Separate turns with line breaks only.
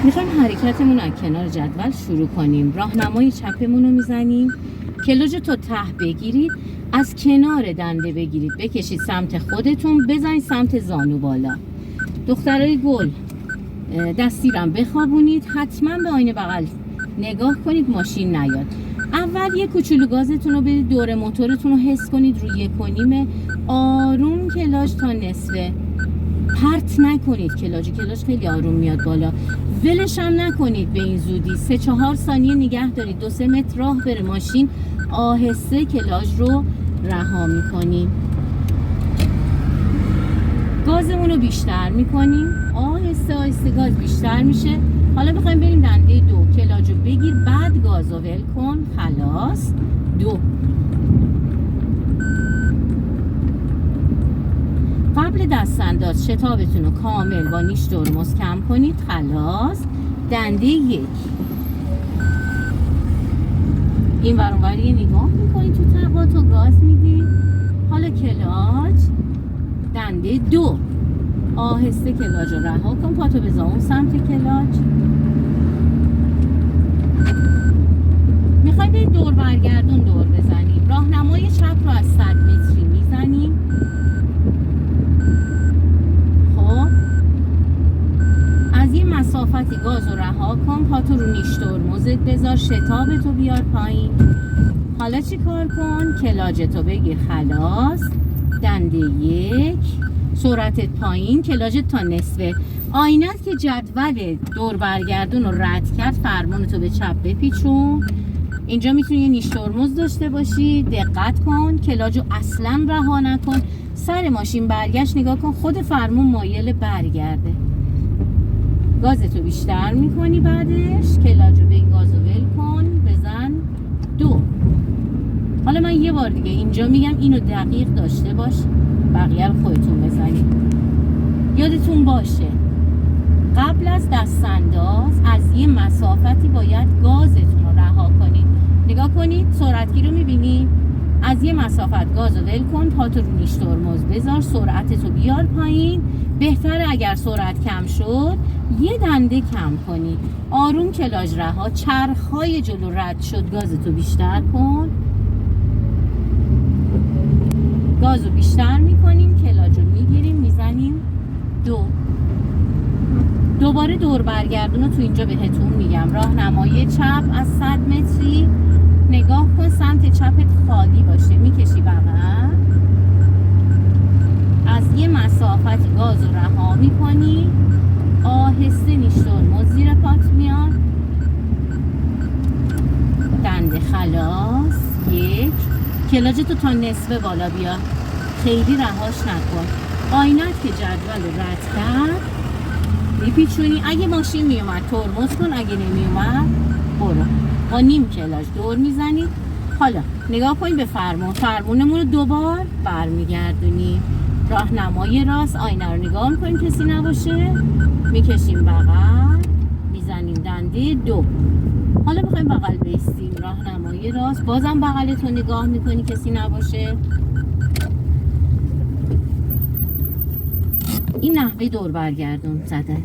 میخوایم حرکتمون از کنار جدول شروع کنیم. راهنمای چپمون رو میزنیم، کلاژ تا ته بگیرید، از کنار دنده بگیرید، بکشید سمت خودتون، بزنید سمت زانو بالا. دخترای گل، دستیرم بخوابونید، حتما به آینه بغل نگاه کنید ماشین نیاد. اول یه کوچولو گازتون رو بدید، دور موتورتون رو حس کنید روی 1.5، آروم کلاژ تا نصفه، پرت نکنید کلاژ خیلی آروم میاد بالا، ولش هم نکنید به این زودی، 3-4 ثانیه نگه دارید، 2-3 متر راه بره ماشین، آهسته کلاژ رو رها میکنیم. گازمون رو بیشتر میکنیم، آهسته آهسته گاز بیشتر میشه. حالا بخوایم بریم دنده 2، کلاژ رو بگیر، بعد گاز رو ول کن، خلاص. 2. قبل دستانداز شتابتون رو کامل با نیش ترمز کم کنید، خلاص. دنده 1. این ور اون ور یه نگاه میکنید تو تقاطع، گاز میدید. حالا کلاژ دنده 2، آهسته کلاژ رو رها کن، پاتو بذار اون سمت کلاژ. میخوایم برید دور برگردون دور بزنیم. راهنمای چپ رو از 100 متری میزنیم. خب از یه مسافتی گاز رو رها کن، پاتو رو نیش ترمزت بذار، شتابتو بیار پایین. حالا چی کار کن؟ کلاژتو بگیر، خلاص. دنده 1، سرعتت پایین، کلاژت تا نصفه. آینت که جدول دور برگردون رو رد کرد، فرمونتو به چپ بپیچون. اینجا میتونی یه نیش ترمز داشته باشی، دقت کن کلاژو اصلا رها نکن. سر ماشین برگشت، نگاه کن خود فرمون مایل برگرده. گازتو بیشتر میکنی، بعدش کلاژو به این گازو ول کن، بزن 2. حالا من یه بار دیگه اینجا میگم، اینو دقیق داشته باش، بقیه رو خودتون بزنید. یادتون باشه قبل از دستانداز از یه مسافتی باید گازتون رو رها کنید. نگاه کنید سرعتگیر رو میبینید، از یه مسافت گاز رو ول کن، پاتو رو نیش ترمز بذار، سرعتتو بیار پایین. بهتره اگر سرعت کم شد یه دنده کم کنی، آروم کلاژ رها، چرخهای جلو رد شد، گازتو بیشتر کن. گازو بیشتر میکنیم، کلاژو میگیریم، میزنیم 2. دوباره دور برگردون رو تو اینجا بهتون میگم. راهنمای چپ از 100 متری، نگاه کن سمت چپت خالی باشه، میکشی بغل، از یه مسافتی گاز رو رها میکنی، آهسته نیش ترمز زیر پات میاد. دنده خلاص 1. کلاژتو تا نصفه بالا بیار، خیلی رهاش نکن. آینت که جدول رو رد کرد میپیچونی، اگه ماشین میومد ترمز کن، اگه نمیومد برو. با نیم کلاژ دور میزنید. حالا نگاه کنید به فرمونمون رو 2 بار برمیگردونیم. راهنمای راست، آینه رو نگاه میکنیم کسی نباشه، میکشیم بغل، میزنیم دنده 2. حالا بخوایم بغل بیستیم، راهنمای راست، بازم بغلتو نگاه میکنی کسی نباشه. این نحوه دور برگردون زدن.